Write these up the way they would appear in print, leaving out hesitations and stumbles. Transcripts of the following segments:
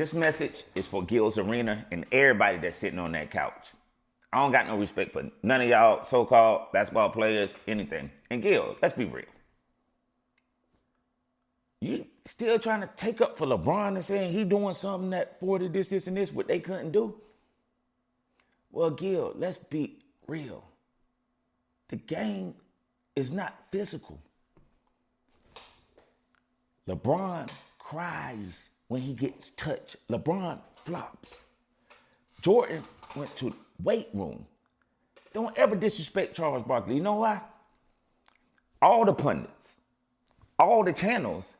This message is for Gills Arena and everybody that's sitting on that couch. I don't got no respect for none of y'all so-called basketball players, anything. And Gil, let's be real. You still trying to take up for LeBron and saying he doing something that 40 this, and this, what they couldn't do? Well, Gil, let's be real. The game is not physical. LeBron cries when he gets touched. LeBron flops. Jordan went to the weight room. Don't ever disrespect Charles Barkley. You know why? All the pundits, all the channels,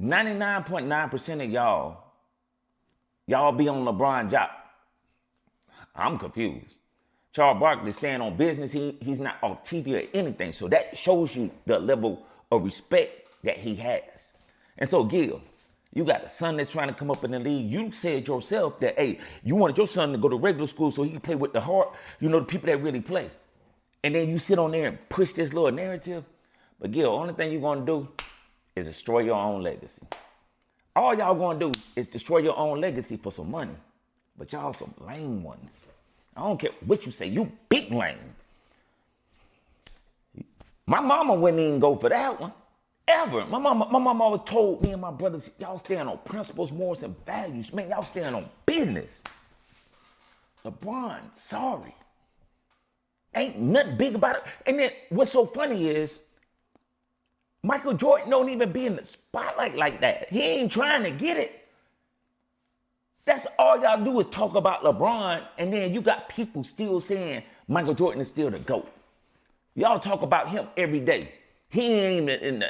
99.9% of y'all be on LeBron job. I'm confused. Charles Barkley stand on business. He's not off TV or anything. So that shows you the level of respect that he has. And so, Gil, you got a son that's trying to come up in the league. You said yourself that, hey, you wanted your son to go to regular school so he can play with the heart, the people that really play. And then you sit on there and push this little narrative. But, Gil, only thing you're going to do is destroy your own legacy. All y'all going to do is destroy your own legacy for some money. But y'all some lame ones. I don't care what you say. You big lame. My mama wouldn't even go for that one. Ever. My mama always told me and my brothers, y'all stand on principles, morals, and values. Man, y'all stand on business. LeBron, sorry. Ain't nothing big about it. And then what's so funny is Michael Jordan don't even be in the spotlight like that. He ain't trying to get it. That's all y'all do is talk about LeBron, and then you got people still saying Michael Jordan is still the GOAT. Y'all talk about him every day. He ain't even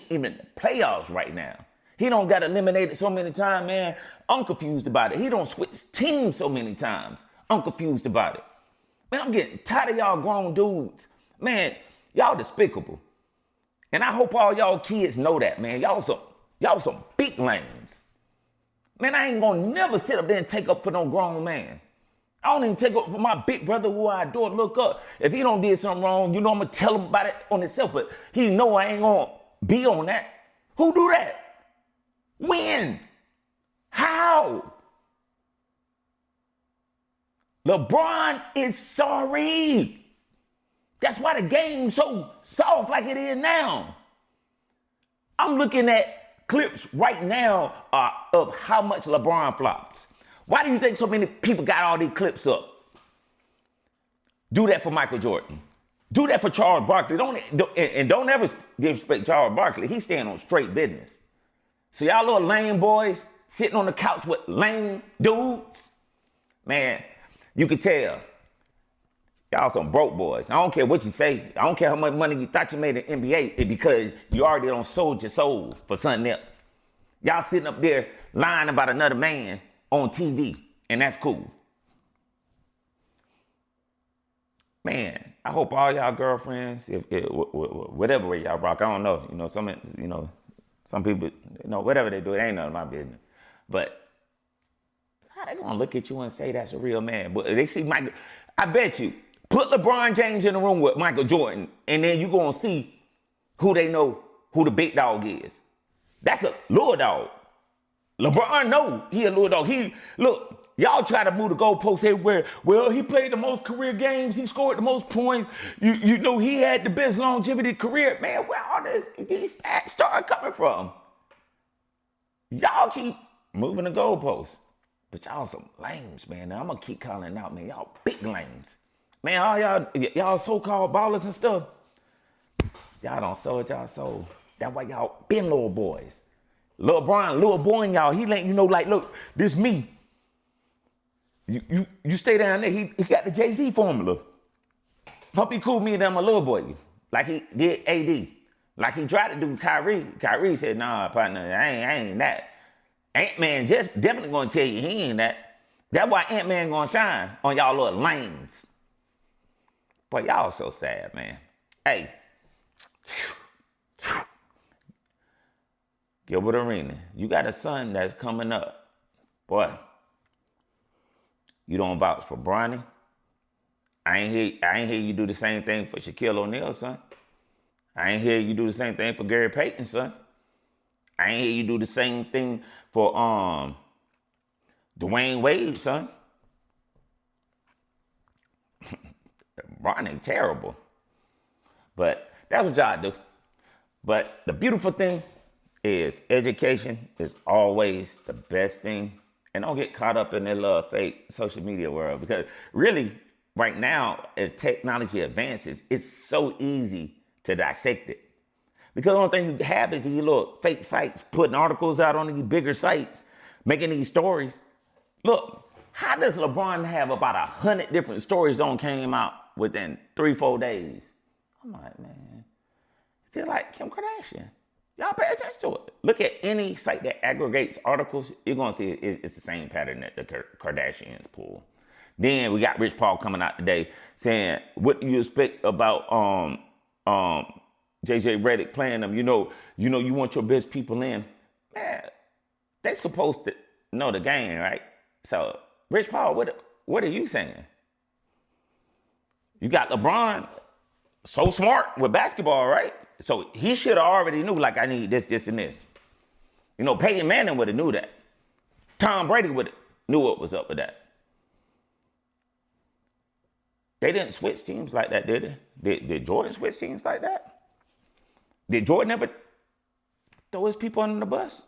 in the playoffs right now. He don't got eliminated so many times, man. I'm confused about it. He don't switch teams so many times. I'm confused about it. Man, I'm getting tired of y'all grown dudes. Man, y'all despicable. And I hope all y'all kids know that, man. Y'all some big lames. Man, I ain't gonna never sit up there and take up for no grown man. I don't even take up for my big brother who I adore, look up. If he don't did something wrong, I'm gonna tell him about it on himself, but he know I ain't gonna be on that. Who do that? When? How? LeBron is sorry. That's why the game's so soft like it is now. I'm looking at clips right now of how much LeBron flops. Why do you think so many people got all these clips up? Do that for Michael Jordan. Do that for Charles Barkley. Don't ever disrespect Charles Barkley. He's staying on straight business. So y'all little lame boys sitting on the couch with lame dudes, man, you could tell. Y'all some broke boys. I don't care what you say. I don't care how much money you thought you made in NBA. It's because you already done sold your soul for something else. Y'all sitting up there lying about another man on TV, and that's cool. Man, I hope all y'all girlfriends, whatever way y'all rock, I don't know. Some people, whatever they do, it ain't none of my business. But how they gonna look at you and say that's a real man? But they see Michael. I bet you put LeBron James in the room with Michael Jordan, and then you gonna see who they know who the big dog is. That's a little dog. LeBron know he a little dog. Look, y'all try to move the goalposts everywhere. Well, he played the most career games. He scored the most points. He had the best longevity career. Man, where all these stats start coming from? Y'all keep moving the goalposts. But y'all some lames, man. Now, I'm going to keep calling out, man. Y'all big lames. Man, all y'all so-called ballers and stuff, y'all don't sell it, y'all sold. That's why y'all been little boys. LeBron, little boy in y'all, he letting you know, like, look, this me. You stay down there. He got the Jay-Z formula. Hope he cool me and I'm a little boy. Like he did AD. Like he tried to do Kyrie. Kyrie said, nah, partner, I ain't that. Ant-Man just definitely gonna tell you he ain't that. That's why Ant-Man gonna shine on y'all little lanes. But y'all so sad, man. Hey. Gilbert Arena, you got a son that's coming up. Boy, you don't vouch for Bronny. I ain't hear you do the same thing for Shaquille O'Neal, son. I ain't hear you do the same thing for Gary Payton, son. I ain't hear you do the same thing for Dwayne Wade, son. Ron ain't terrible. But that's what y'all do. But the beautiful thing is education is always the best thing. And don't get caught up in that little fake social media world, because really, right now, as technology advances, it's so easy to dissect it. Because the only thing you have is these little fake sites putting articles out on these bigger sites, making these stories. Look, how does LeBron have about 100 different stories that came out within 3-4 days? I'm like, man, it's just like Kim Kardashian. Y'all pay attention to it. Look at any site that aggregates articles. You're going to see it's the same pattern that the Kardashians pull. Then we got Rich Paul coming out today saying, what do you expect about JJ Redick playing them? You know, you want your best people in. Man, they supposed to know the game, right? So, Rich Paul, what are you saying? You got LeBron so smart with basketball, right? So he should have already knew, like, I need this, this, and this. You know, Peyton Manning would have knew that. Tom Brady would have knew what was up with that. They didn't switch teams like that, did they? Did Jordan switch teams like that? Did Jordan ever throw his people under the bus?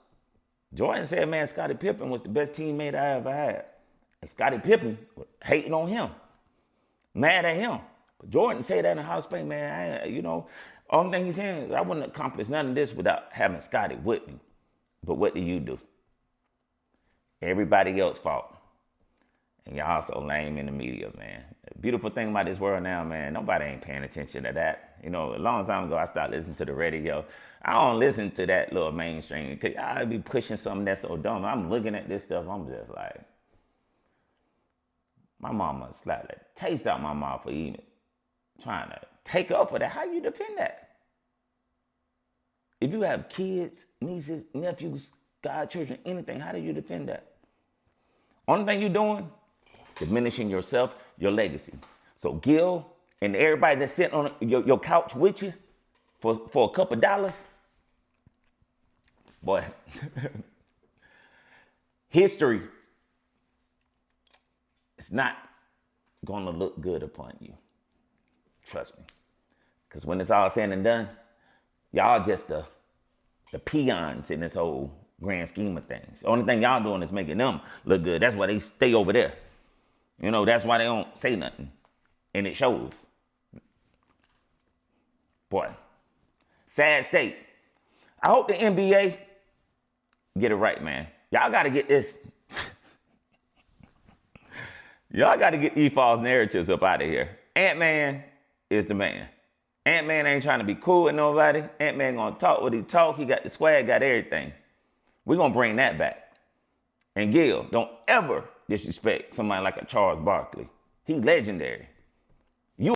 Jordan said, man, Scottie Pippen was the best teammate I ever had. And Scottie Pippen was hating on him, mad at him. But Jordan said that in the House of Fame, man, only thing he's saying is I wouldn't accomplish none of this without having Scottie with me. But what do? Everybody else's fault. And y'all so lame in the media, man. The beautiful thing about this world now, man, nobody ain't paying attention to that. A long time ago, I started listening to the radio. I don't listen to that little mainstream, because I be pushing something that's so dumb. I'm looking at this stuff, I'm just like, my mama slapped the taste out my mouth for eating it. Trying to take up for that. How you defend that? If you have kids, nieces, nephews, godchildren, anything, how do you defend that? Only thing you're doing, diminishing yourself, your legacy. So Gil and everybody that's sitting on your couch with you for a couple dollars, boy, history is not going to look good upon you. Trust me. Because when it's all said and done, y'all just the peons in this whole grand scheme of things. The only thing y'all doing is making them look good. That's why they stay over there. That's why they don't say nothing. And it shows. Boy, sad state. I hope the NBA get it right, man. Y'all got to get this. Y'all got to get these false narratives up out of here. Ant-Man is the man. Ant-Man ain't trying to be cool with nobody. Ant-Man gonna talk what he talk. He got the swag, got everything. We're gonna bring that back. And Gil, don't ever disrespect somebody like a Charles Barkley. He's legendary.